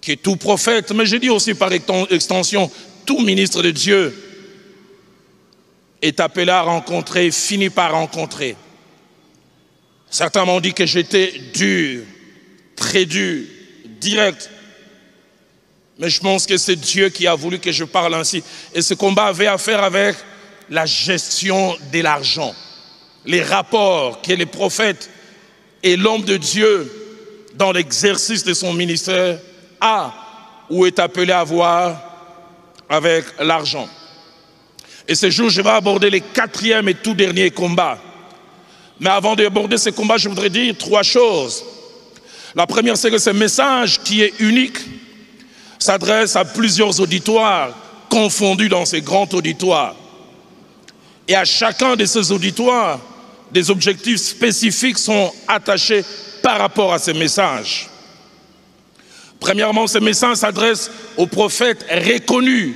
que tout prophète, mais je dis aussi par extension, tout ministre de Dieu est appelé à rencontrer, finit par rencontrer. Certains m'ont dit que j'étais dur, très dur, direct. Mais je pense que c'est Dieu qui a voulu que je parle ainsi. Et ce combat avait à faire avec la gestion de l'argent. Les rapports que les prophètes et l'homme de Dieu, dans l'exercice de son ministère, a ou est appelé à avoir avec l'argent. Et ce jour, je vais aborder les 4e et tout dernier combats. Mais avant d'aborder ce combat, je voudrais dire 3 choses. La première, c'est que ce message qui est unique s'adresse à plusieurs auditoires confondus dans ces grands auditoires. Et à chacun de ces auditoires, des objectifs spécifiques sont attachés par rapport à ce message. Premièrement, ce message s'adresse aux prophètes reconnus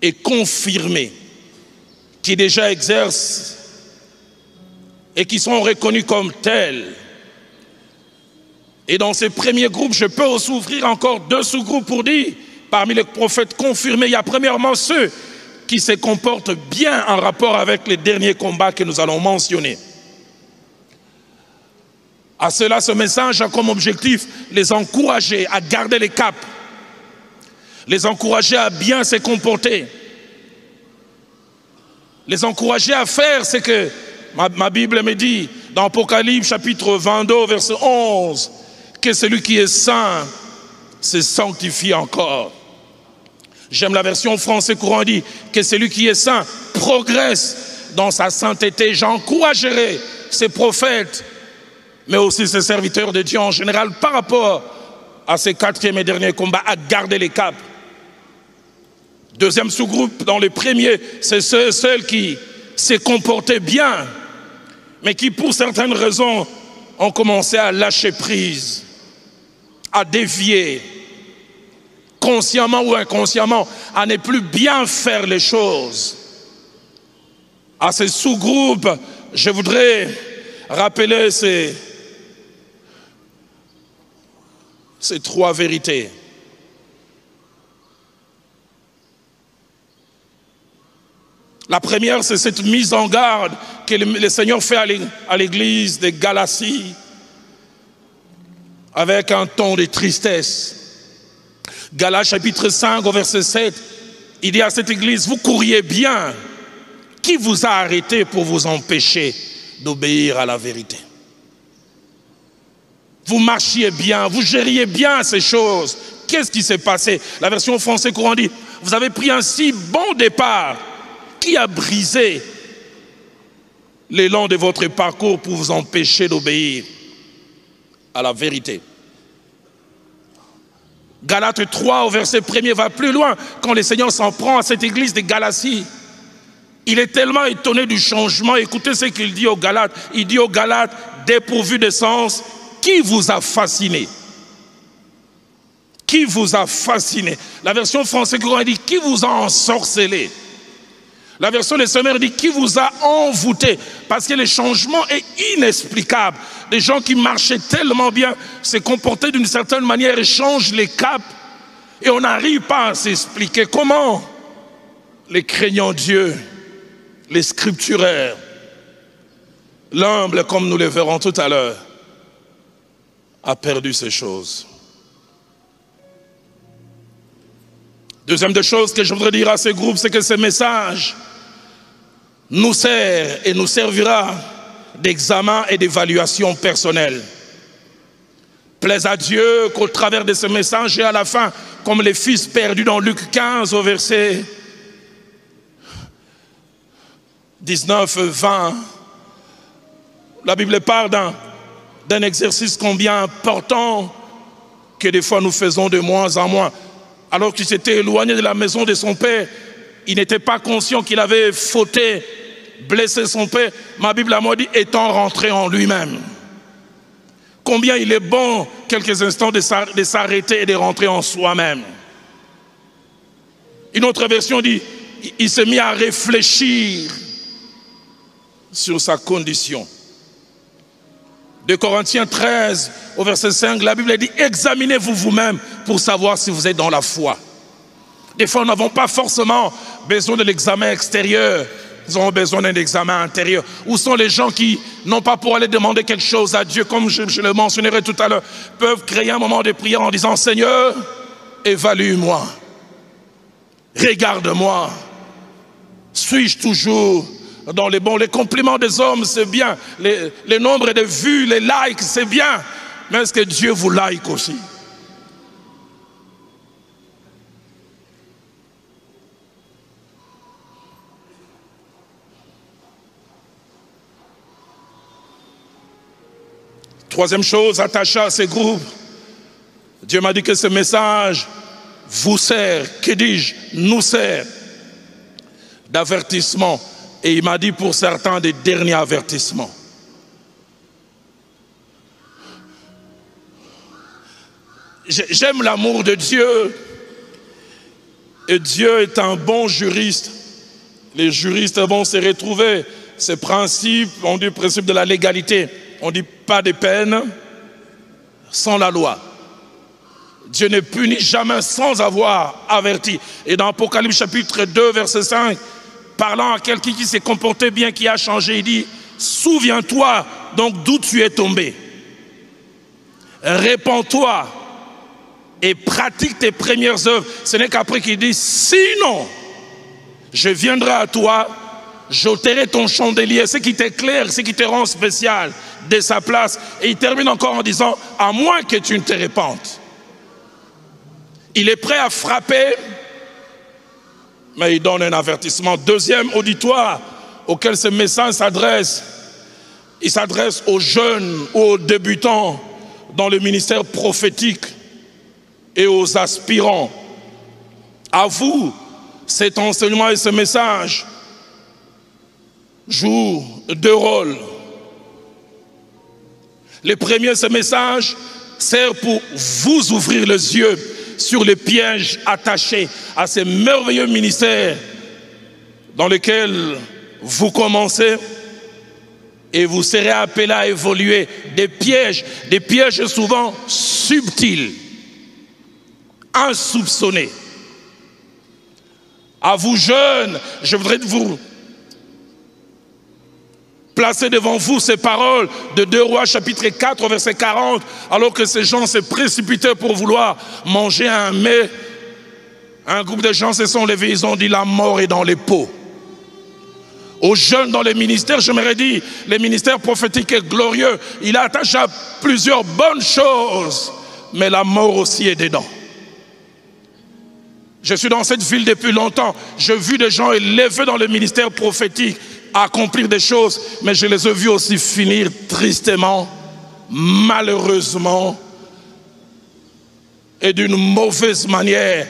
et confirmés, qui déjà exercent et qui sont reconnus comme tels. Et dans ces premiers groupes, je peux aussi ouvrir encore 2 sous-groupes pour dire, parmi les prophètes confirmés, il y a premièrement ceux qui se comportent bien en rapport avec les derniers combats que nous allons mentionner. À cela, ce message a comme objectif les encourager à garder les caps, les encourager à bien se comporter, les encourager à faire ce que ma Bible me dit dans Apocalypse chapitre 22 verset 11, que celui qui est saint se sanctifie encore. J'aime la version français courant, dit que celui qui est saint progresse dans sa sainteté. J'encouragerai ces prophètes, mais aussi ces serviteurs de Dieu en général, par rapport à ces 4e et derniers combats, à garder les caps. Deuxième sous-groupe, dans les premiers, c'est ceux qui se comportaient bien, mais qui pour certaines raisons ont commencé à lâcher prise, à dévier, consciemment ou inconsciemment, à ne plus bien faire les choses. À ces sous-groupes, je voudrais rappeler ces 3 vérités. La première, c'est cette mise en garde que le Seigneur fait à l'église de Galatie avec un ton de tristesse. Galates chapitre 5 au verset 7, il dit à cette église, vous couriez bien, qui vous a arrêté pour vous empêcher d'obéir à la vérité? Vous marchiez bien, vous gériez bien ces choses. Qu'est-ce qui s'est passé? La version française courant dit, vous avez pris un si bon départ qui a brisé l'élan de votre parcours pour vous empêcher d'obéir à la vérité. Galates 3 au verset 1er va plus loin. Quand le Seigneur s'en prend à cette église de Galatie, il est tellement étonné du changement. Écoutez ce qu'il dit aux Galates. Il dit aux Galates, dépourvus de sens, qui vous a fasciné? Qui vous a fasciné? La version française dit, qui vous a ensorcelé? La version des Sommeurs dit, qui vous a envoûté? Parce que le changement est inexplicable. Des gens qui marchaient tellement bien, se comportaient d'une certaine manière et changent les caps. Et on n'arrive pas à s'expliquer comment les craignants Dieu, les scripturaires, l'humble, comme nous le verrons tout à l'heure, a perdu ces choses. Deuxième des choses que je voudrais dire à ce groupe, c'est que ce message nous sert et nous servira d'examen et d'évaluation personnelle. Plaise à Dieu qu'au travers de ce message et à la fin, comme les fils perdus dans Luc 15 au verset 19-20, la Bible parle d'un exercice combien important que des fois nous faisons de moins en moins. Alors qu'il s'était éloigné de la maison de son père, il n'était pas conscient qu'il avait fauté, blessé son père. Ma Bible a dit, étant rentré en lui-même. Combien il est bon, quelques instants, de s'arrêter et de rentrer en soi-même. Une autre version dit, il s'est mis à réfléchir sur sa condition. 2 Corinthiens 13, au verset 5, la Bible dit « Examinez-vous vous-même pour savoir si vous êtes dans la foi. » Des fois, nous n'avons pas forcément besoin de l'examen extérieur. Nous avons besoin d'un examen intérieur. Où sont les gens qui, non pas pour aller demander quelque chose à Dieu, comme je le mentionnerai tout à l'heure, peuvent créer un moment de prière en disant « Seigneur, évalue-moi, regarde-moi, suis-je toujours dans les bons? Les compliments des hommes, c'est bien. Les nombres de vues, les likes, c'est bien. Mais est-ce que Dieu vous like aussi? Troisième chose, attachée à ces groupes, Dieu m'a dit que ce message vous sert, que dis-je, nous sert d'avertissement. Et il m'a dit pour certains des derniers avertissements. J'aime l'amour de Dieu. Et Dieu est un bon juriste. Les juristes vont se retrouver. Ces principes, on dit le principe de la légalité. On dit pas de peine sans la loi. Dieu ne punit jamais sans avoir averti. Et dans Apocalypse chapitre 2, verset 5, parlant à quelqu'un qui s'est comporté bien, qui a changé, il dit, souviens-toi donc d'où tu es tombé. Répands-toi et pratique tes premières œuvres. Ce n'est qu'après qu'il dit, sinon, je viendrai à toi, j'ôterai ton chandelier, ce qui t'éclaire, ce qui te rend spécial, de sa place. Et il termine encore en disant, à moins que tu ne te répandes. Il est prêt à frapper, mais il donne un avertissement. Deuxième auditoire auquel ce message s'adresse, il s'adresse aux jeunes ou aux débutants dans le ministère prophétique et aux aspirants. À vous, cet enseignement et ce message jouent deux rôles. Le premier, ce message sert pour vous ouvrir les yeux sur les pièges attachés à ces merveilleux ministères dans lesquels vous commencez et vous serez appelés à évoluer. Des pièges souvent subtils, insoupçonnés. À vous jeunes, je voudrais vous placer devant vous ces paroles de 2 Rois chapitre 4 verset 40, alors que ces gens se précipitaient pour vouloir manger un mets. Un groupe de gens se sont levés, ils ont dit la mort est dans les pots. Aux jeunes dans les ministères, je m'aurais dit, les ministères prophétiques est glorieux, il attache à plusieurs bonnes choses, mais la mort aussi est dedans. Je suis dans cette ville depuis longtemps, j'ai vu des gens élevés dans le ministère prophétique, accomplir des choses, mais je les ai vus aussi finir tristement, malheureusement, et d'une mauvaise manière.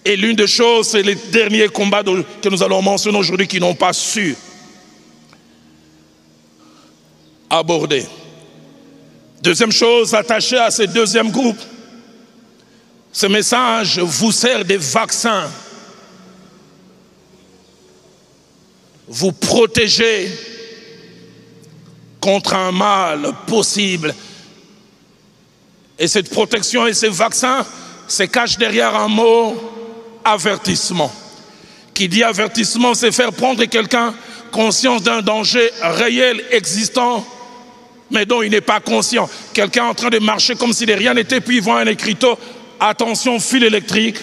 Et l'une des choses, c'est les derniers combats que nous allons mentionner aujourd'hui qui n'ont pas su aborder. Deuxième chose, attachée à ce deuxième groupe, ce message vous sert des vaccins. Vous protéger contre un mal possible. Et cette protection et ces vaccins se cachent derrière un mot avertissement. Qui dit avertissement, c'est faire prendre quelqu'un conscience d'un danger réel existant, mais dont il n'est pas conscient. Quelqu'un en train de marcher comme si de rien n'était, puis il voit un écriteau, attention, fil électrique,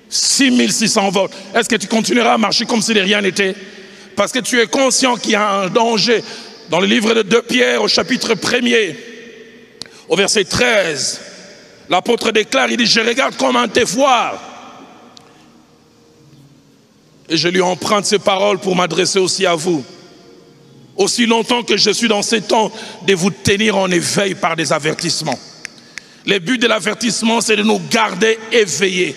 6600 volts. Est-ce que tu continueras à marcher comme si de rien n'était? Parce que tu es conscient qu'il y a un danger. Dans le livre de 2 Pierre, au chapitre 1er, au verset 13, l'apôtre déclare, il dit, je regarde comme un devoir. Et je lui emprunte ces paroles pour m'adresser aussi à vous. Aussi longtemps que je suis dans ces temps, de vous tenir en éveil par des avertissements. Le but de l'avertissement, c'est de nous garder éveillés.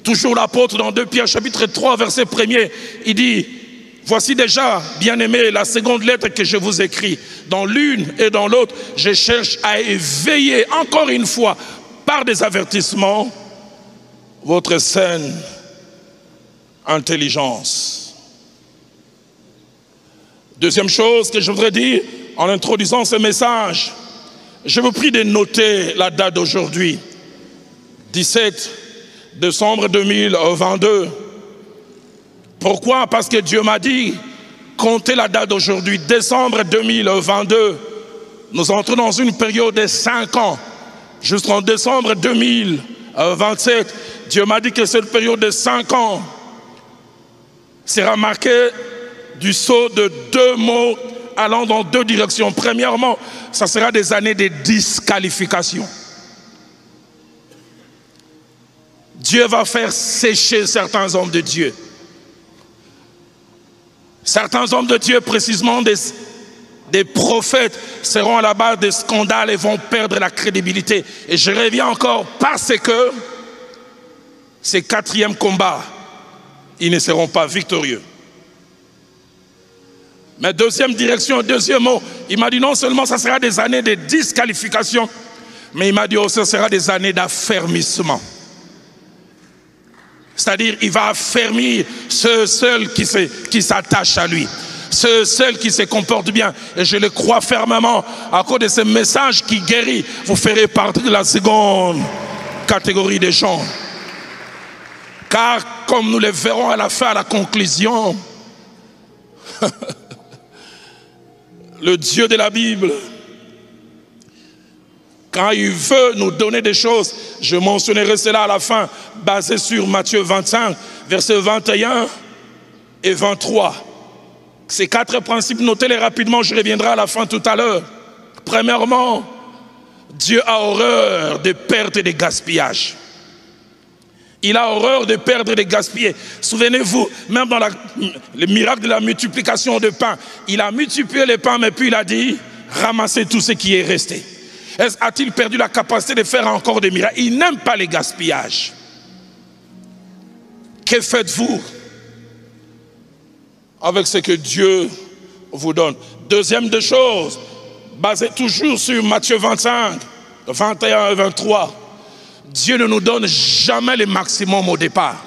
Toujours l'apôtre dans 2 Pierre, chapitre 3, verset 1er, il dit, voici déjà, bien-aimés, la seconde lettre que je vous écris. Dans l'une et dans l'autre, je cherche à éveiller, encore une fois, par des avertissements, votre saine intelligence. Deuxième chose que je voudrais dire, en introduisant ce message, je vous prie de noter la date d'aujourd'hui, 17 décembre 2022. Pourquoi? Parce que Dieu m'a dit, comptez la date d'aujourd'hui, décembre 2022. Nous entrons dans une période de 5 ans, jusqu'en décembre 2027. Dieu m'a dit que cette période de 5 ans sera marquée du saut de 2 mots allant dans 2 directions. Premièrement, ça sera des années de disqualification. Dieu va faire sécher certains hommes de Dieu. Certains hommes de Dieu, précisément des prophètes, seront à la base des scandales et vont perdre la crédibilité. Et je reviens encore parce que ces 4e combats, ils ne seront pas victorieux. Mais deuxième direction, deuxième mot, il m'a dit non seulement ça sera des années de disqualification, mais il m'a dit aussi ça sera des années d'affermissement. C'est-à-dire, il va affermir ceux seuls qui s'attachent à lui, ceux seuls qui se comportent bien. Et je le crois fermement, à cause de ce message qui guérit, vous ferez partie de la seconde catégorie des gens. Car, comme nous le verrons à la fin, à la conclusion, le Dieu de la Bible, quand il veut nous donner des choses, je mentionnerai cela à la fin, basé sur Matthieu 25, versets 21 et 23. Ces 4 principes, notez-les rapidement, je reviendrai à la fin tout à l'heure. Premièrement, Dieu a horreur de perte et de gaspillage. Il a horreur de perdre et de gaspiller. Souvenez-vous, même dans le miracle de la multiplication de pain, il a multiplié les pains, mais puis il a dit, ramassez tout ce qui est resté. A-t-il perdu la capacité de faire encore des miracles? Il n'aime pas les gaspillages. Que faites-vous avec ce que Dieu vous donne? Deuxième des choses, basée toujours sur Matthieu 25, 21 et 23. Dieu ne nous donne jamais le maximum au départ.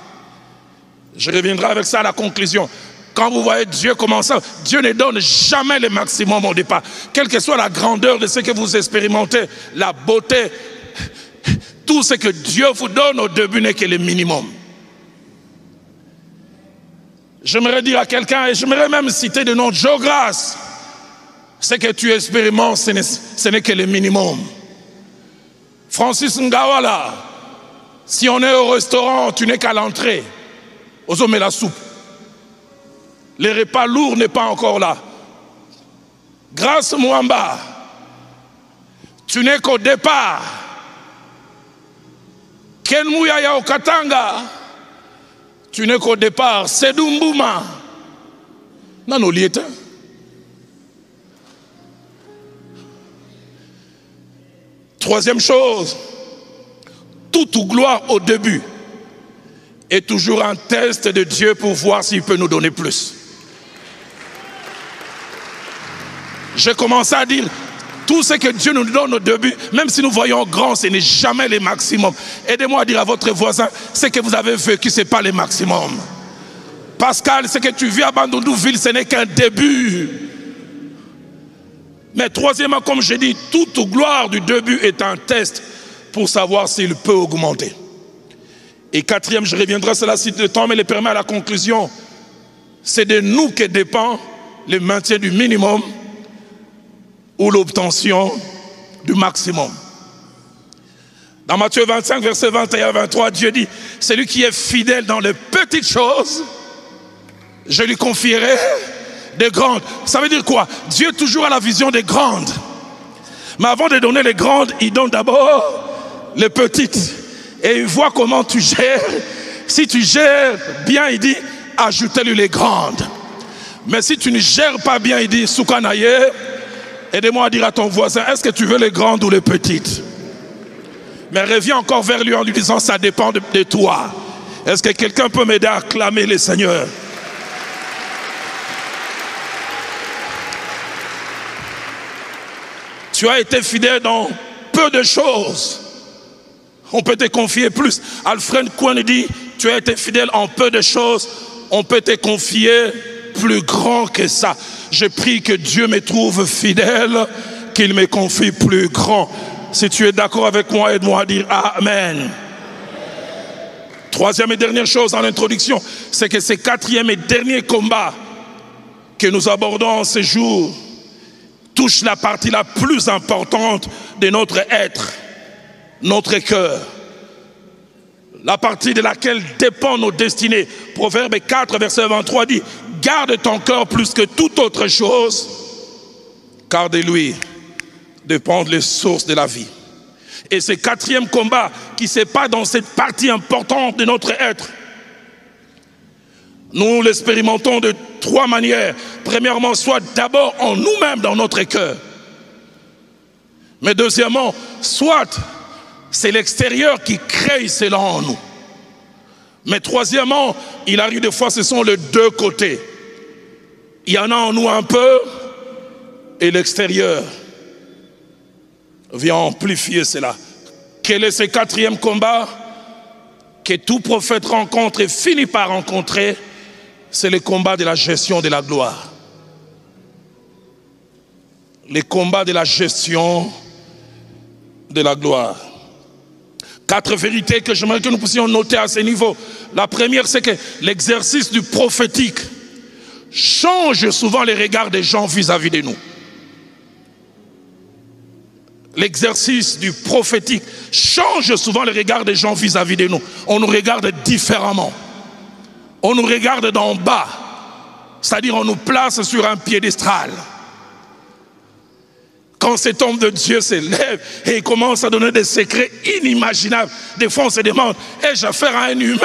Je reviendrai avec ça à la conclusion. Quand vous voyez Dieu commencer, Dieu ne donne jamais le maximum au départ. Quelle que soit la grandeur de ce que vous expérimentez, la beauté, tout ce que Dieu vous donne au début n'est que le minimum. J'aimerais dire à quelqu'un, et j'aimerais même citer de nom, Joe Grace, ce que tu expérimentes, ce n'est que le minimum. Francis Ngawala, si on est au restaurant, tu n'es qu'à l'entrée. Aux hommes et la soupe. Les repas lourds n'est pas encore là. Grâce Mwamba, tu n'es qu'au départ. Ken Mouyaya Okatanga, tu n'es qu'au départ. Sedou Mbouma, non, lieta. Troisième chose, toute gloire au début est toujours un test de Dieu pour voir s'il peut nous donner plus. J'ai commencé à dire, tout ce que Dieu nous donne au début, même si nous voyons grand, ce n'est jamais le maximum. Aidez-moi à dire à votre voisin, ce que vous avez vécu, ce n'est pas le maximum. Pascal, ce que tu vis à Bandundouville, ce n'est qu'un début. Mais troisièmement, comme je dis, toute gloire du début est un test pour savoir s'il peut augmenter. Et quatrième, je reviendrai sur la suite de temps, mais le permet à la conclusion, c'est de nous que dépend le maintien du minimum ou l'obtention du maximum. Dans Matthieu 25, verset 21 à 23, Dieu dit, celui qui est fidèle dans les petites choses, je lui confierai des grandes. Ça veut dire quoi? Dieu toujours a la vision des grandes. Mais avant de donner les grandes, il donne d'abord les petites. Et il voit comment tu gères. Si tu gères bien, il dit, ajoutez-lui les grandes. Mais si tu ne gères pas bien, il dit, Soukanaye, aidez-moi à dire à ton voisin, est-ce que tu veux les grandes ou les petites? Mais reviens encore vers lui en lui disant, ça dépend de toi. Est-ce que quelqu'un peut m'aider à acclamer le Seigneur? Tu as été fidèle dans peu de choses. On peut te confier plus. Alfred Kouane dit, tu as été fidèle en peu de choses. On peut te confier plus grand que ça. Je prie que Dieu me trouve fidèle, qu'il me confie plus grand. Si tu es d'accord avec moi, aide-moi à dire Amen. Troisième et dernière chose en introduction, c'est que ce quatrième et dernier combat que nous abordons en ce jour touche la partie la plus importante de notre être, notre cœur. La partie de laquelle dépend nos destinées. Proverbe 4, verset 23 dit, « Garde ton cœur plus que toute autre chose, car de lui dépendent les sources de la vie. » Et ce quatrième combat qui se passe dans cette partie importante de notre être, nous l'expérimentons de trois manières. Premièrement, soit d'abord en nous-mêmes dans notre cœur. Mais deuxièmement, soit c'est l'extérieur qui crée cela en nous. Mais troisièmement, il arrive des fois, ce sont les deux côtés. Il y en a en nous un peu et l'extérieur vient amplifier cela. Quel est ce quatrième combat que tout prophète rencontre et finit par rencontrer? C'est le combat de la gestion de la gloire. Le combat de la gestion de la gloire. 4 vérités que j'aimerais que nous puissions noter à ce niveau. La première, c'est que l'exercice du prophétique change souvent les regards des gens vis-à-vis de nous. L'exercice du prophétique change souvent les regards des gens vis-à-vis de nous. On nous regarde différemment. On nous regarde d'en bas. C'est-à-dire on nous place sur un piédestal. Quand cet homme de Dieu se lève et il commence à donner des secrets inimaginables, des fois on se demande, ai-je affaire à un humain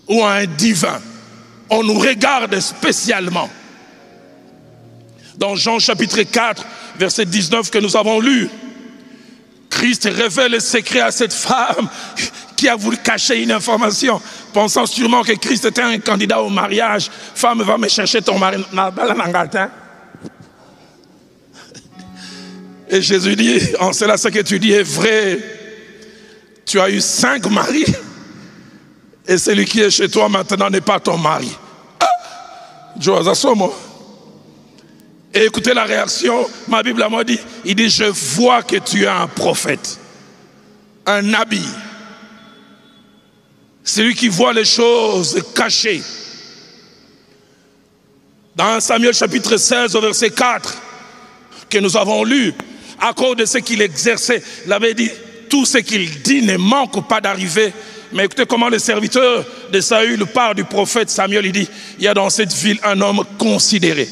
ou à un divin? On nous regarde spécialement. Dans Jean chapitre 4, verset 19 que nous avons lu, Christ révèle le secret à cette femme qui a voulu cacher une information, pensant sûrement que Christ était un candidat au mariage. Femme, va me chercher ton mari. Et Jésus dit, en cela ce que tu dis est vrai. Tu as eu 5 maris et celui qui est chez toi maintenant n'est pas ton mari. Et écoutez la réaction, ma Bible m'a dit, il dit, je vois que tu es un prophète, un nabi. Celui qui voit les choses cachées. Dans Samuel chapitre 16 au verset 4, que nous avons lu, à cause de ce qu'il exerçait, il avait dit, tout ce qu'il dit ne manque pas d'arriver. Mais écoutez comment le serviteur de Saül parle du prophète Samuel, il dit, il y a dans cette ville un homme considéré.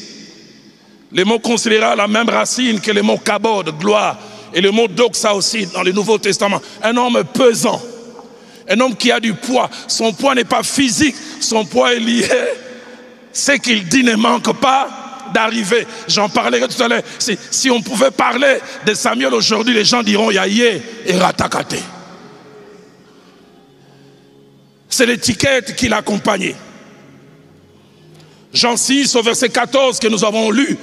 Le mot considéré a la même racine que le mot kabod, gloire, et le mot doxa aussi dans le Nouveau Testament. Un homme pesant, un homme qui a du poids. Son poids n'est pas physique, son poids est lié. Ce qu'il dit ne manque pas d'arriver. J'en parlerai tout à l'heure. Si on pouvait parler de Samuel aujourd'hui, les gens diront Yahye et Ratakate. C'est l'étiquette qui l'accompagnait. Jean 6 au verset 14 que nous avons lu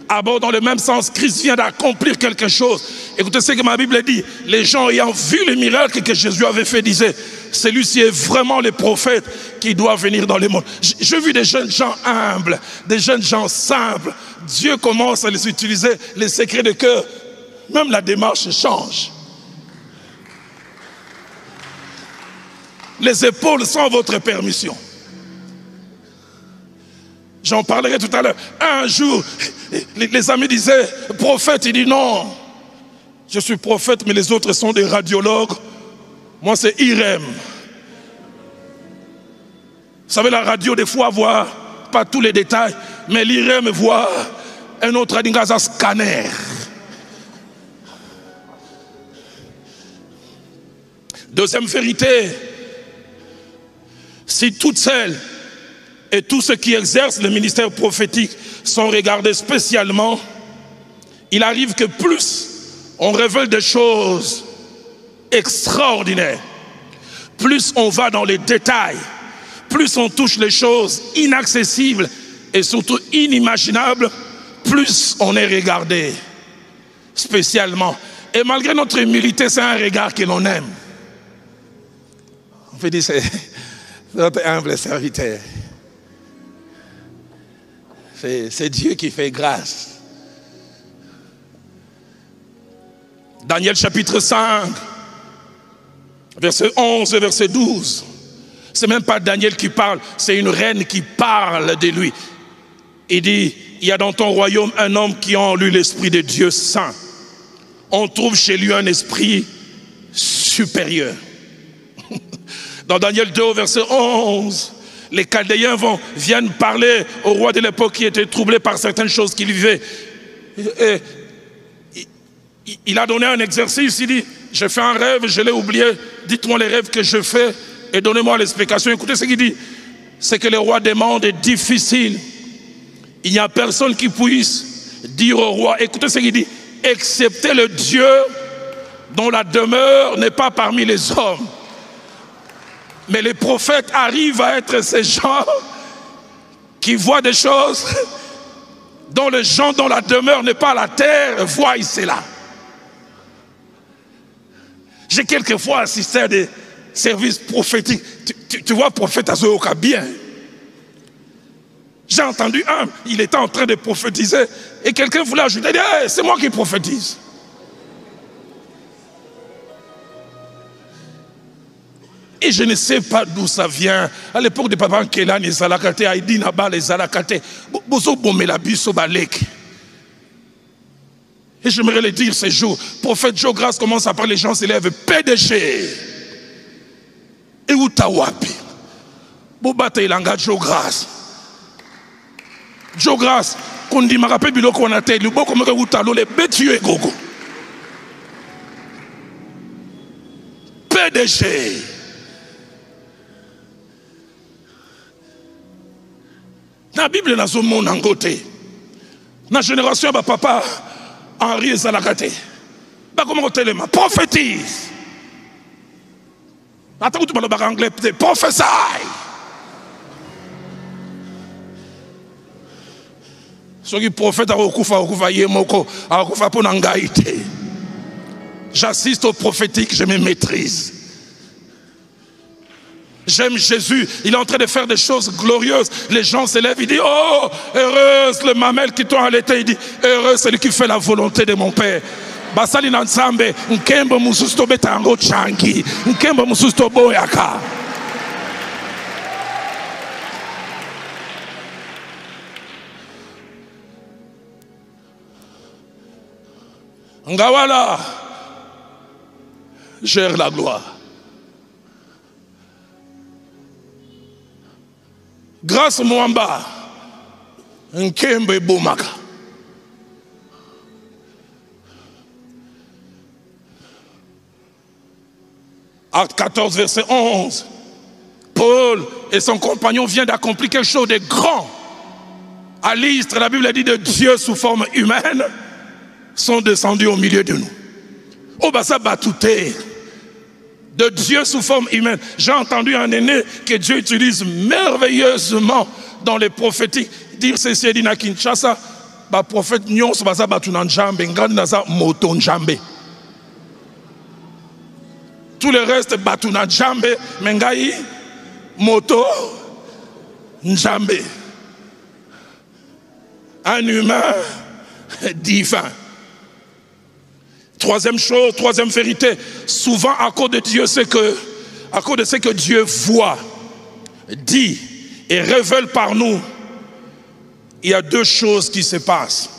aborde dans le même sens. Christ vient d'accomplir quelque chose. Écoutez ce que ma Bible dit. Les gens ayant vu les miracles que Jésus avait fait disaient, celui-ci est vraiment le prophète qui doit venir dans le monde. J'ai vu des jeunes gens humbles, des jeunes gens simples. Dieu commence à les utiliser, les secrets de cœur. Même la démarche change. Les épaules sans votre permission. J'en parlerai tout à l'heure. Un jour, les amis disaient, prophète, il dit non. Je suis prophète, mais les autres sont des radiologues. Moi, c'est IREM. Vous savez, la radio, des fois, voit pas tous les détails, mais l'IREM voit un autre adingaza scanner. Deuxième vérité, si toutes celles et tous ceux qui exercent le ministère prophétique sont regardés spécialement, il arrive que plus on révèle des choses extraordinaires, plus on va dans les détails, plus on touche les choses inaccessibles et surtout inimaginables, plus on est regardé spécialement. Et malgré notre humilité, c'est un regard que l'on aime. On peut dire, c'est notre humble serviteur. C'est Dieu qui fait grâce. Daniel chapitre 5, verset 11 et verset 12. C'est même pas Daniel qui parle, c'est une reine qui parle de lui. Il dit, il y a dans ton royaume un homme qui a en lui l'esprit de Dieu saint. On trouve chez lui un esprit supérieur. Dans Daniel 2, verset 11, les Chaldéens viennent parler au roi de l'époque qui était troublé par certaines choses qu'il vivait. Et il a donné un exercice, il dit, j'ai fait un rêve, je l'ai oublié, dites-moi les rêves que je fais et donnez-moi l'explication. Écoutez ce qu'il dit, c'est que le roi demande est difficile. Il n'y a personne qui puisse dire au roi, écoutez ce qu'il dit, excepté le Dieu dont la demeure n'est pas parmi les hommes. Mais les prophètes arrivent à être ces gens qui voient des choses dont les gens dont la demeure n'est pas la terre voient cela. J'ai quelquefois assisté à des services prophétiques. Tu vois, prophète Azoyoka bien. J'ai entendu un, il était en train de prophétiser et quelqu'un voulait ajouter, hey, c'est moi qui prophétise. Et je ne sais pas d'où ça vient. À l'époque de Papa Nkelan, les Zalakate, Aïdi Naba, les Zalakate, Bozo Bomelabiso Balek. Et j'aimerais le dire ces jours. Prophète Joe Grace commence à parler, les gens s'élèvent. PDG. Et Utawapi. Bobata Ilanga Joe Grace. Joe Grace, qu'on dit, m'a rappelé Biloko on a tête, le beau comme Utalo, les bêtueux gogo. PDG. Dans la Bible, dans son monde en côté. Dans la génération, papa Henri Zalakate. Comment on télé prophétise. Attends, tu parles en anglais, prophesy. Ceux qui prophètent à Okufa Yemoko, à Okufa Ponangaïté. J'assiste au prophétique, je me maîtrise. J'aime Jésus, il est en train de faire des choses glorieuses. Les gens s'élèvent, il dit, oh, heureuse le mamel qui t'ont allaité. Il dit, heureux celui qui fait la volonté de mon Père. Basali Nansambe, Nkembo Mususto Betango Changi, Nkembo Mususto Boyaka. Ngawala gère la gloire. Grâce Mwamba, Nkembe Bomaka. Acte 14, verset 11. Paul et son compagnon viennent d'accomplir quelque chose de grand. À Lystre, la Bible a dit de Dieu sous forme humaine sont descendus au milieu de nous. Oh, bah ça batouté. De Dieu sous forme humaine. J'ai entendu un aîné que Dieu utilise merveilleusement dans les prophétiques. Dire ceci, dit na Kinshasa, bah prophète Nyon, c'est ça batunan jambe, ngandi nasa moton jambe. Tout le reste batunan jambe, mengai moto jambe. Un humain divin. Troisième chose, troisième vérité, souvent à cause de Dieu, c'est que, à cause de ce que Dieu voit, dit et révèle par nous, il y a deux choses qui se passent.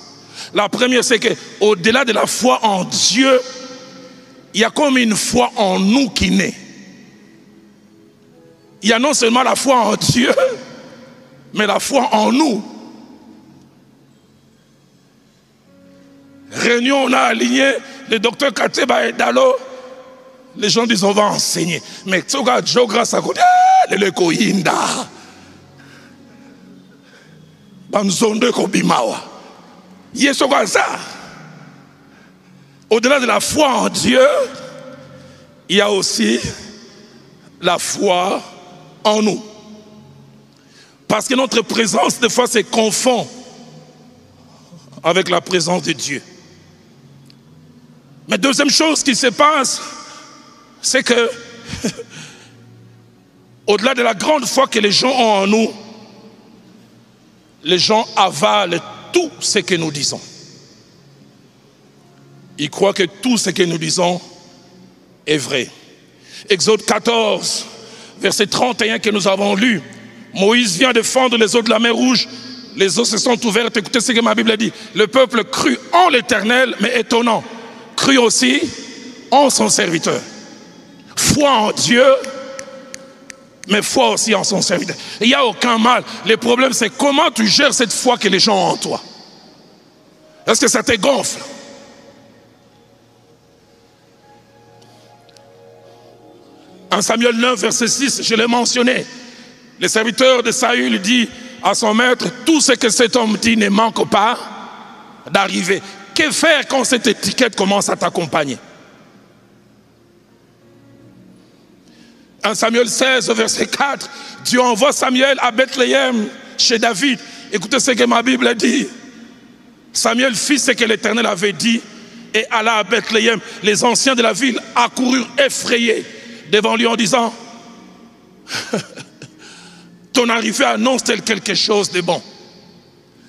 La première, c'est que au-delà de la foi en Dieu, il y a comme une foi en nous qui naît. Il y a non seulement la foi en Dieu, mais la foi en nous. Réunion, on a aligné le docteur Kateba et Dalo. Les gens disent on va enseigner. Mais Tsoga Joe grâce à côté, le Koyinda. Banzonde Kobimawa. Yesoga ça. Au-delà de la foi en Dieu, il y a aussi la foi en nous. Parce que notre présence, des fois, se confond avec la présence de Dieu. Mais deuxième chose qui se passe, c'est que, au-delà de la grande foi que les gens ont en nous, les gens avalent tout ce que nous disons. Ils croient que tout ce que nous disons est vrai. Exode 14, verset 31 que nous avons lu. Moïse vient de fendre les eaux de la mer Rouge. Les eaux se sont ouvertes. Écoutez ce que ma Bible dit. Le peuple crut en l'Éternel, mais étonnant, crut aussi en son serviteur. Foi en Dieu, mais foi aussi en son serviteur. Il n'y a aucun mal. Le problème, c'est comment tu gères cette foi que les gens ont en toi. Est-ce que ça te gonfle? En Samuel 9, verset 6, je l'ai mentionné. Le serviteur de Saül dit à son maître, tout ce que cet homme dit ne manque pas d'arriver. Que faire quand cette étiquette commence à t'accompagner? En Samuel 16, verset 4, Dieu envoie Samuel à Bethléem chez David. Écoutez ce que ma Bible dit. Samuel fit ce que l'Éternel avait dit et alla à Bethléem. Les anciens de la ville accoururent effrayés devant lui en disant ton arrivée annonce-t-elle quelque chose de bon?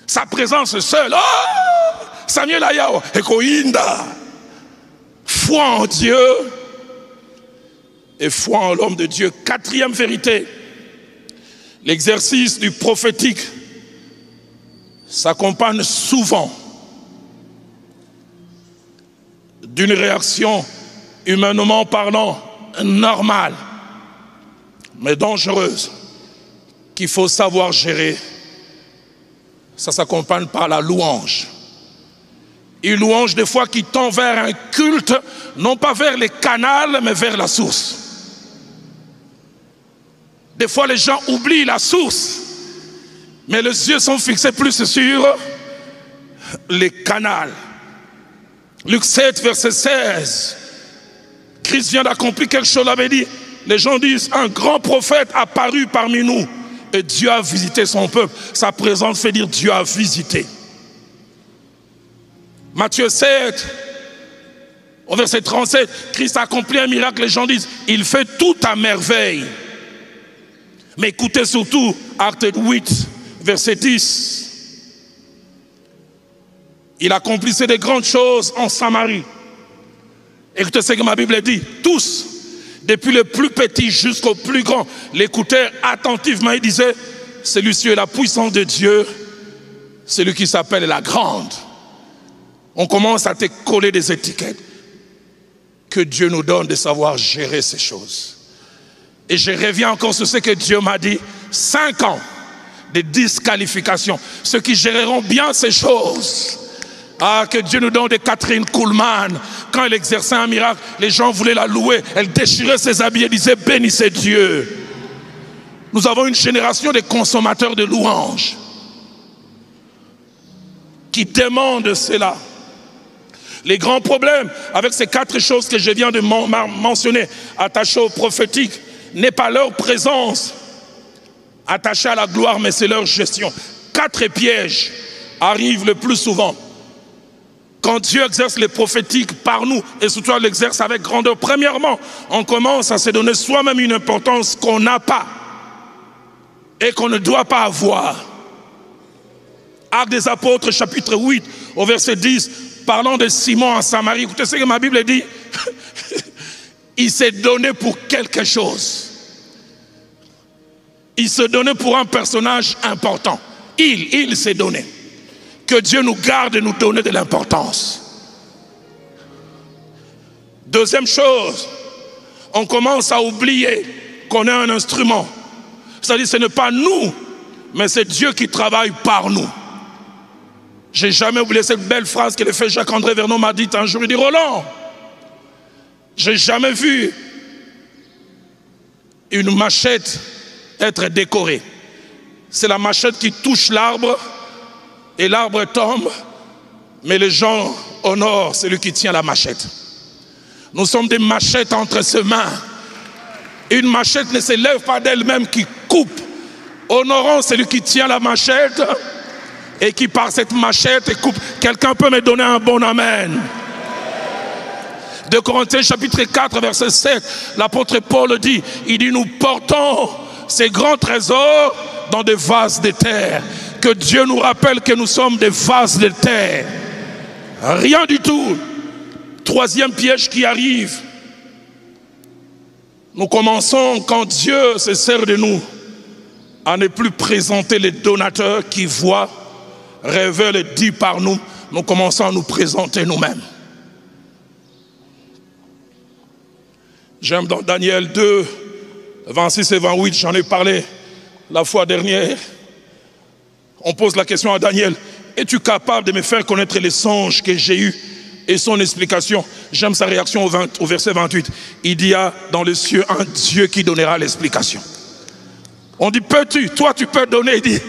Sa présence seule, oh, Samuel Ayao, Ekoinda. Foi en Dieu et foi en l'homme de Dieu. Quatrième vérité, l'exercice du prophétique s'accompagne souvent d'une réaction humainement parlant normale, mais dangereuse, qu'il faut savoir gérer. Ça s'accompagne par la louange. Une louange des fois qui tend vers un culte, non pas vers les canals, mais vers la source. Des fois les gens oublient la source, mais les yeux sont fixés plus sur les canals. Luc 7, verset 16. Christ vient d'accomplir quelque chose, il avait dit, les gens disent, un grand prophète apparu parmi nous et Dieu a visité son peuple. Sa présence fait dire Dieu a visité. Matthieu 7, au verset 37, Christ a accompli un miracle, les gens disent, il fait tout à merveille. Mais écoutez surtout, Acte 8, verset 10. Il accomplissait de grandes choses en Samarie. Écoutez ce que ma Bible dit. Tous, depuis le plus petit jusqu'au plus grand, l'écoutèrent attentivement et disaient, celui-ci est la puissance de Dieu, celui qui s'appelle la grande. On commence à te coller des étiquettes. Que Dieu nous donne de savoir gérer ces choses. Et je reviens encore sur ce que Dieu m'a dit. 5 ans de disqualification. Ceux qui géreront bien ces choses. Ah, que Dieu nous donne de Catherine Kuhlman. Quand elle exerçait un miracle, les gens voulaient la louer. Elle déchirait ses habits et disait, bénissez Dieu. Nous avons une génération de consommateurs de louanges qui demandent cela. Les grands problèmes avec ces 4 choses que je viens de mentionner, attachées au prophétique, n'est pas leur présence attachée à la gloire, mais c'est leur gestion. 4 pièges arrivent le plus souvent. Quand Dieu exerce les prophétiques par nous, et surtout il l'exerce avec grandeur, premièrement, on commence à se donner soi-même une importance qu'on n'a pas et qu'on ne doit pas avoir. Actes des Apôtres, chapitre 8, au verset 10, parlant de Simon en Samarie, écoutez ce que ma Bible dit. Il s'est donné pour quelque chose. Il s'est donné pour un personnage important. Il s'est donné. Que Dieu nous garde de nous donner de l'importance. Deuxième chose, on commence à oublier qu'on est un instrument. C'est-à-dire ce n'est pas nous, mais c'est Dieu qui travaille par nous. J'ai jamais oublié cette belle phrase que le frère Jacques-André Vernon m'a dit un jour. Il dit, Roland, j'ai jamais vu une machette être décorée. C'est la machette qui touche l'arbre et l'arbre tombe, mais les gens honorent celui qui tient la machette. Nous sommes des machettes entre ses mains. Une machette ne se lève pas d'elle-même, qui coupe. Honorons celui qui tient la machette et qui par cette machette coupe. Quelqu'un peut me donner un bon amen? 2 Corinthiens chapitre 4 verset 7, l'apôtre Paul dit, il dit, nous portons ces grands trésors dans des vases de terre. Que Dieu nous rappelle que nous sommes des vases de terre. Rien du tout. Troisième piège qui arrive. Nous commençons, quand Dieu se sert de nous, à ne plus présenter les donateurs qui voient, révèlent et disent par nous. Nous commençons à nous présenter nous-mêmes. J'aime dans Daniel 2, 26 et 28, j'en ai parlé la fois dernière. On pose la question à Daniel, es-tu capable de me faire connaître les songes que j'ai eus et son explication? J'aime sa réaction au verset 28. Il y a dans les cieux un Dieu qui donnera l'explication. On dit, peux-tu? Toi, tu peux donner. Il dit,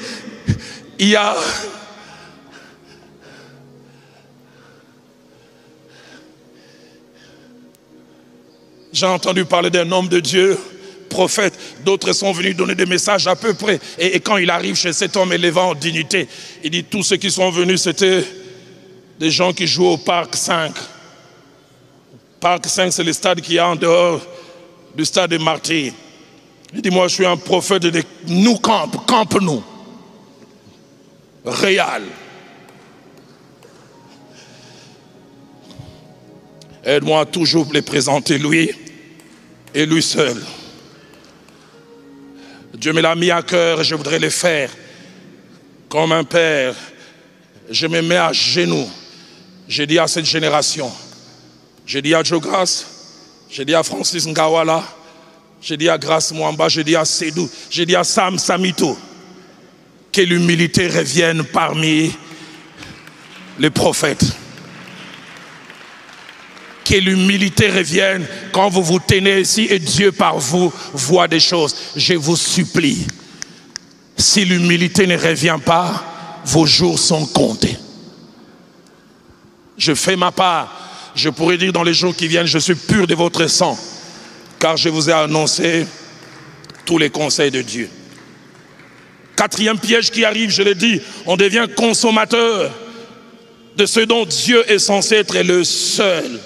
il y a... J'ai entendu parler d'un homme de Dieu, prophète. D'autres sont venus donner des messages à peu près. Et quand il arrive chez cet homme élevé en dignité, il dit, tous ceux qui sont venus, c'était des gens qui jouent au Parc 5. Parc 5, c'est le stade qui est en dehors du stade des Martyrs. Il dit, moi je suis un prophète de nous campe-nous. Réal. Aide-moi à toujours les présenter lui et lui seul. Dieu me l'a mis à cœur et je voudrais le faire comme un père. Je me mets à genoux. J'ai dit à cette génération, j'ai dit à Joe Grace, j'ai dit à Francis Ngawala, j'ai dit à Grace Mwamba, j'ai dit à Sédou, j'ai dit à Sam Samito, que l'humilité revienne parmi les prophètes. Que l'humilité revienne quand vous vous tenez ici et Dieu par vous voit des choses. Je vous supplie, si l'humilité ne revient pas, vos jours sont comptés. Je fais ma part. Je pourrais dire dans les jours qui viennent, je suis pur de votre sang, car je vous ai annoncé tous les conseils de Dieu. Quatrième piège qui arrive, je l'ai dit, on devient consommateur de ce dont Dieu est censé être le seul.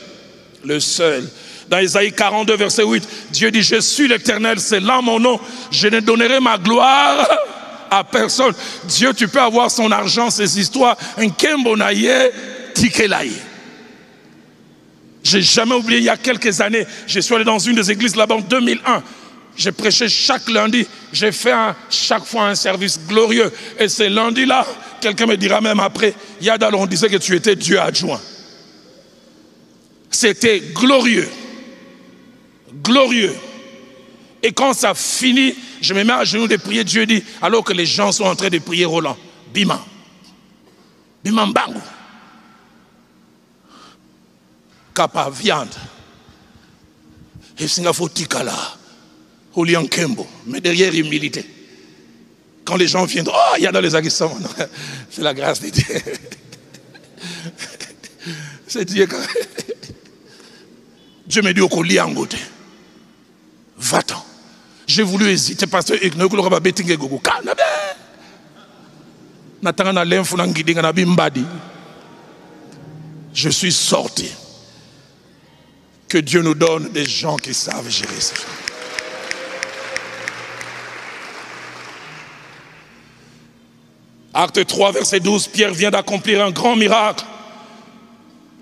Le seul. Dans Isaïe 42, verset 8, Dieu dit, je suis l'Éternel, c'est là mon nom, je ne donnerai ma gloire à personne. Dieu, tu peux avoir son argent, ses histoires, un kembonaye, tikelaye. J'ai jamais oublié, il y a quelques années, je suis allé dans une des églises là-bas en 2001. J'ai prêché chaque lundi, j'ai fait chaque fois un service glorieux. Et ce lundi-là, quelqu'un me dira même après, Yadal, on disait que tu étais Dieu adjoint. C'était glorieux. Glorieux. Et quand ça finit, je me mets à genoux de prier. Dieu dit, alors que les gens sont en train de prier Roland, Bima. Bima Mbangu. Kapa viande. Et Singapore Tikala. Olian Kembo. Mais derrière humilité. Quand les gens viennent, oh, il y a dans les agissants. C'est la grâce de Dieu. C'est Dieu quand même. Dieu me dit au collier en côté. Va-t'en. J'ai voulu hésiter parce que je suis sorti. Que Dieu nous donne des gens qui savent gérer ça. Acte 3, verset 12, Pierre vient d'accomplir un grand miracle.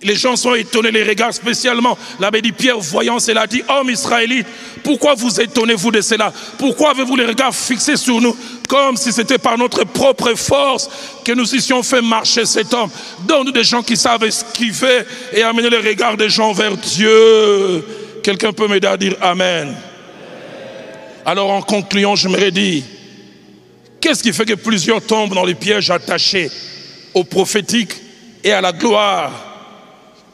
Les gens sont étonnés, les regardent spécialement. L'abbé dit, Pierre, voyant cela, dit, homme israélite, pourquoi vous étonnez-vous de cela? Pourquoi avez-vous les regards fixés sur nous, comme si c'était par notre propre force que nous eussions fait marcher cet homme? Donne-nous des gens qui savent esquiver et amener les regards des gens vers Dieu. Quelqu'un peut m'aider à dire Amen. Alors en concluant, j'aimerais dire, qu'est-ce qui fait que plusieurs tombent dans les pièges attachés au prophétique et à la gloire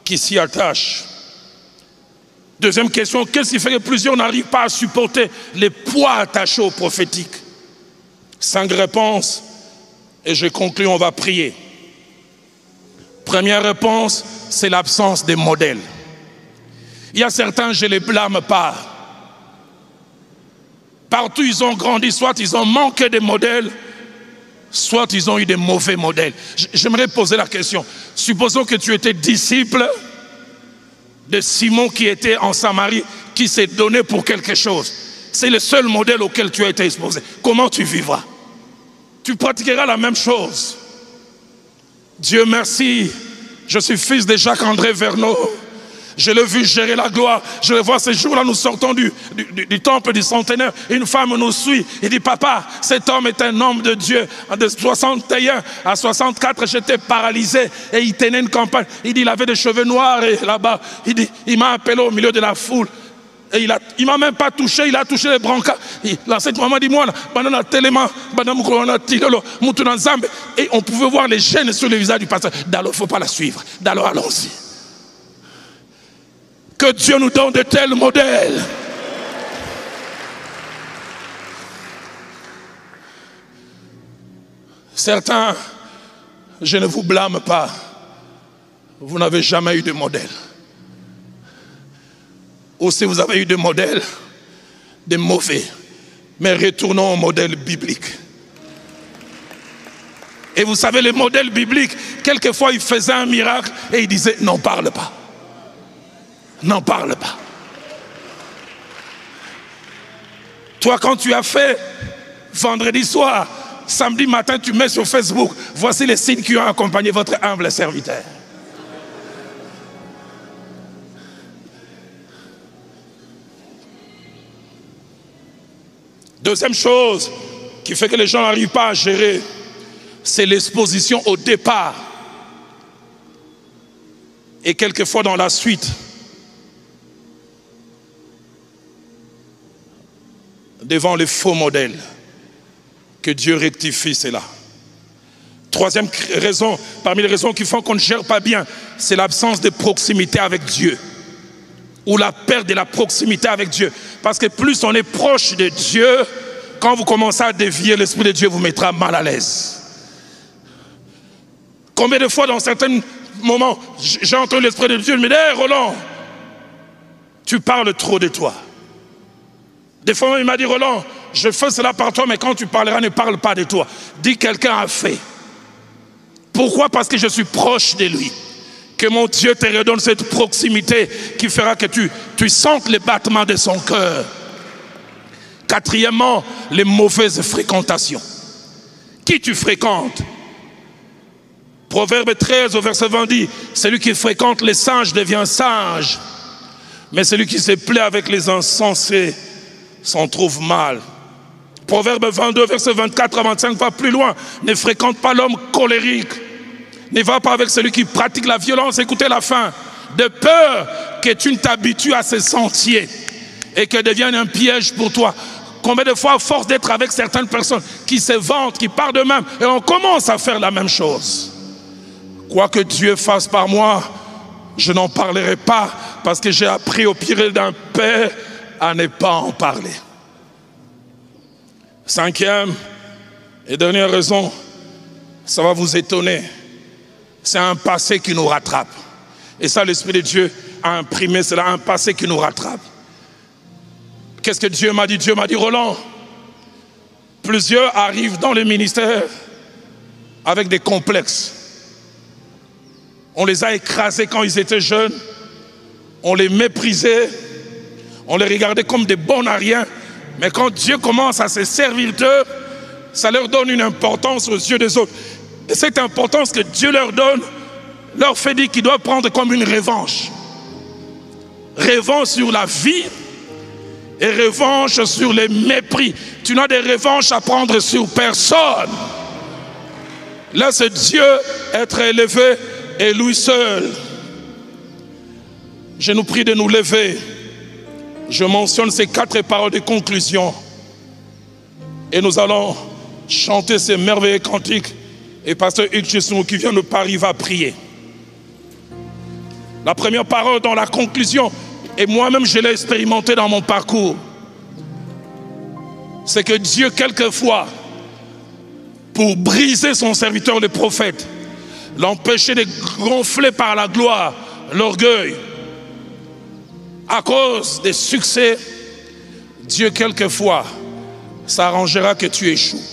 qui s'y attachent? Deuxième question, qu'est-ce qui fait que plusieurs n'arrivent pas à supporter les poids attachés au prophétique? 5 réponses et je conclue, on va prier. Première réponse, c'est l'absence de modèles. Il y a certains, je ne les blâme pas. Partout ils ont grandi, soit ils ont manqué de modèles, soit ils ont eu des mauvais modèles. J'aimerais poser la question. Supposons que tu étais disciple de Simon qui était en Samarie, qui s'est donné pour quelque chose. C'est le seul modèle auquel tu as été exposé. Comment tu vivras? tu pratiqueras la même chose. Dieu merci, je suis fils de Jacques-André Verneau. Je l'ai vu gérer la gloire. Je le vois ces jours-là, nous sortons du temple du centenaire. Une femme nous suit. Il dit, papa, cet homme est un homme de Dieu. De 61 à 64, j'étais paralysé. Et il tenait une campagne. Il dit, il avait des cheveux noirs et là-bas. Il dit, il m'a appelé au milieu de la foule. Et il m'a même pas touché, il a touché les brancards. Là, cette maman dit, moi, et on pouvait voir les gènes sur le visage du pasteur. D'alors, il ne faut pas la suivre. D'alors, allons-y. Que Dieu nous donne de tels modèles. Certains, je ne vous blâme pas. Vous n'avez jamais eu de modèle. Ou si vous avez eu des modèles, des mauvais. Mais retournons au modèle biblique. Et vous savez, les modèles bibliques, quelquefois, ils faisaient un miracle et ils disaient, n'en parle pas. N'en parle pas. Toi, quand tu as fait vendredi soir, samedi matin, tu mets sur Facebook, voici les signes qui ont accompagné votre humble serviteur. Deuxième chose qui fait que les gens n'arrivent pas à gérer, c'est l'exposition au départ. Et quelquefois dans la suite. Devant les faux modèles. Que Dieu rectifie cela. Troisième raison, parmi les raisons qui font qu'on ne gère pas bien, c'est l'absence de proximité avec Dieu. Ou la perte de la proximité avec Dieu. Parce que plus on est proche de Dieu, quand vous commencez à dévier, l'Esprit de Dieu vous mettra mal à l'aise. Combien de fois dans certains moments, j'ai entendu l'Esprit de Dieu me dire, hey Roland, tu parles trop de toi. Des fois, il m'a dit, Roland, je fais cela par toi, mais quand tu parleras, ne parle pas de toi. Dis, quelqu'un a fait. Pourquoi? Parce que je suis proche de lui. Que mon Dieu te redonne cette proximité qui fera que tu sentes les battements de son cœur. Quatrièmement, les mauvaises fréquentations. Qui tu fréquentes? Proverbe 13 au verset 20 dit, celui qui fréquente les singes devient sage, mais celui qui se plaît avec les insensés s'en trouve mal. Proverbe 22 verset 24 à 25 va plus loin. Ne fréquente pas l'homme colérique. Ne va pas avec celui qui pratique la violence. Écoutez la fin. De peur que tu ne t'habitues à ces sentiers et que devienne un piège pour toi. Combien de fois, à force d'être avec certaines personnes qui se vantent, qui parlent d'eux-mêmes, et on commence à faire la même chose. Quoi que Dieu fasse par moi, je n'en parlerai pas parce que j'ai appris au pire d'un père à ne pas en parler. Cinquième et dernière raison, ça va vous étonner. C'est un passé qui nous rattrape. Et ça, l'Esprit de Dieu a imprimé cela, un passé qui nous rattrape. Qu'est-ce que Dieu m'a dit? Dieu m'a dit, Roland, plusieurs arrivent dans le ministère avec des complexes. On les a écrasés quand ils étaient jeunes. On les méprisait. On les regardait comme des bons à rien. Mais quand Dieu commence à se servir d'eux, ça leur donne une importance aux yeux des autres. Et cette importance que Dieu leur donne, leur fait dire qu'ils doivent prendre comme une revanche. Revanche sur la vie et revanche sur les mépris. Tu n'as des revanches à prendre sur personne. Laisse Dieu être élevé et lui seul. Je nous prie de nous lever. Je mentionne ces 4 paroles de conclusion. Et nous allons chanter ces merveilleux cantiques. Et pasteur Hugues Chesson qui vient de Paris va prier. La première parole dans la conclusion, et moi-même je l'ai expérimenté dans mon parcours, c'est que Dieu quelquefois, pour briser son serviteur le prophète, l'empêcher de gonfler par la gloire, l'orgueil, à cause des succès, Dieu quelquefois s'arrangera que tu échoues.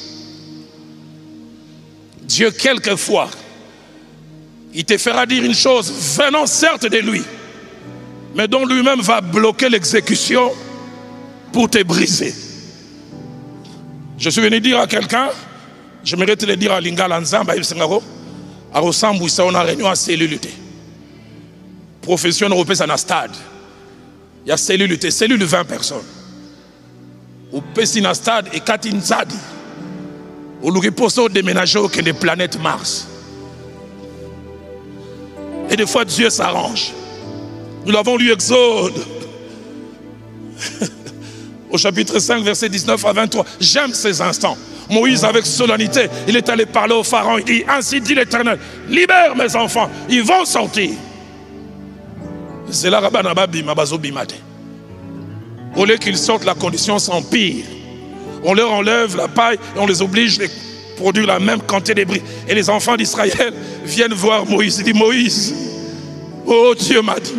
Dieu quelquefois, il te fera dire une chose venant certes de lui, mais dont lui-même va bloquer l'exécution pour te briser. Je suis venu dire à quelqu'un, J'aimerais te le dire à Lingala Nzamba, à ressemble ça on a réunion à cellule. Profession européenne c'est un stade. Il y a cellule de 20 personnes. Au Pessina stade et Katinzadi. Au Lugiposo déménager au des planètes Mars. Et des fois Dieu s'arrange. Nous l'avons lu Exode. Au chapitre 5, verset 19 à 23. J'aime ces instants. Moïse, avec solennité, il est allé parler au pharaon. Il dit, ainsi dit l'Éternel, libère mes enfants, ils vont sortir. C'est là au lieu qu'ils sortent, la condition s'empire. On leur enlève la paille et on les oblige de produire la même quantité de bris. Et les enfants d'Israël viennent voir Moïse. Il dit, Moïse, oh Dieu m'a dit,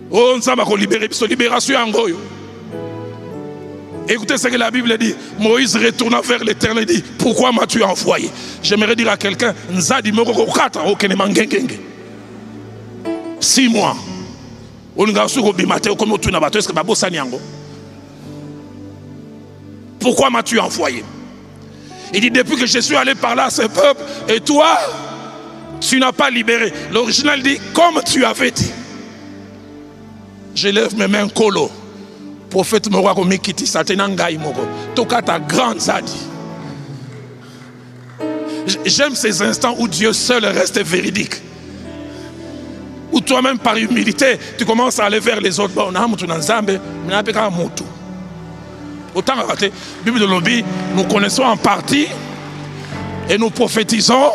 oh nous avons libéré, libération en goyo. Écoutez ce que la Bible dit. Moïse retourna vers l'Éternel et dit, pourquoi m'as-tu envoyé? J'aimerais dire à quelqu'un, 6 mois. Pourquoi m'as-tu envoyé? Il dit, depuis que je suis allé parler à ce peuple, et toi, tu n'as pas libéré. L'original dit, comme tu avais dit. Je lève mes mains colo. Prophète Mora Komikiti Satenangai Moko. Toka ta grande Zadi. J'aime ces instants où Dieu seul reste véridique. Où toi-même par humilité, tu commences à aller vers les autres. Autant raté. Bible de Lobby, nous connaissons en partie et nous prophétisons.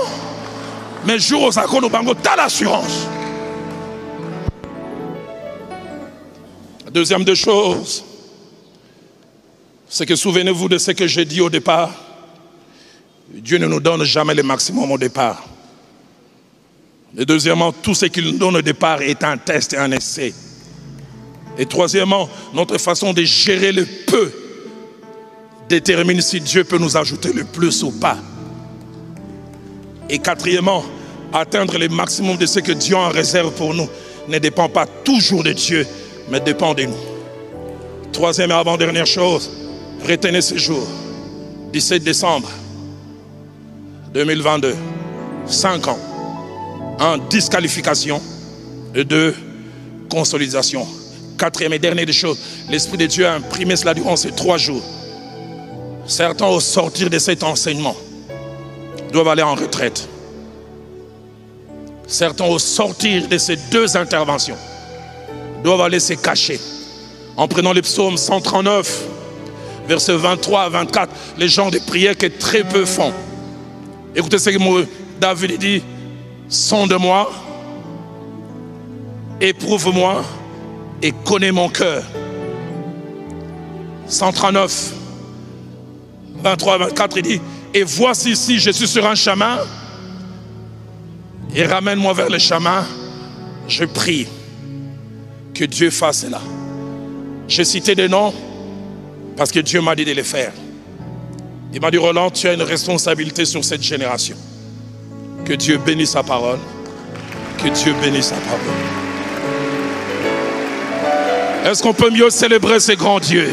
Mais jour aux accords, nous avons t'as l'assurance. La deuxième des choses, c'est que souvenez-vous de ce que j'ai dit au départ. Dieu ne nous donne jamais le maximum au départ. Et deuxièmement, tout ce qu'il nous donne au départ est un test et un essai. Et troisièmement, notre façon de gérer le peu détermine si Dieu peut nous ajouter le plus ou pas. Et quatrièmement, atteindre le maximum de ce que Dieu en réserve pour nous ne dépend pas toujours de Dieu, mais dépend de nous. Troisième et avant-dernière chose, retenez ce jour, 17 décembre 2022, 5 ans, 1, disqualification et 2, consolidation. Quatrième et dernière des choses, l'Esprit de Dieu a imprimé cela durant ces 3 jours. Certains au sortir de cet enseignement doivent aller en retraite. Certains au sortir de ces 2 interventions doivent aller se cacher. En prenant le psaume 139, versets 23 à 24, les gens de prière que très peu font. Écoutez ce que David dit, sonde-moi, éprouve-moi et connais mon cœur. 139, 23 à 24, il dit, et voici si je suis sur un chemin, et ramène-moi vers le chemin, je prie que Dieu fasse cela. J'ai cité des noms parce que Dieu m'a dit de les faire. Il m'a dit, Roland, tu as une responsabilité sur cette génération. Que Dieu bénisse sa parole. Que Dieu bénisse sa parole. Est-ce qu'on peut mieux célébrer ces grands dieux?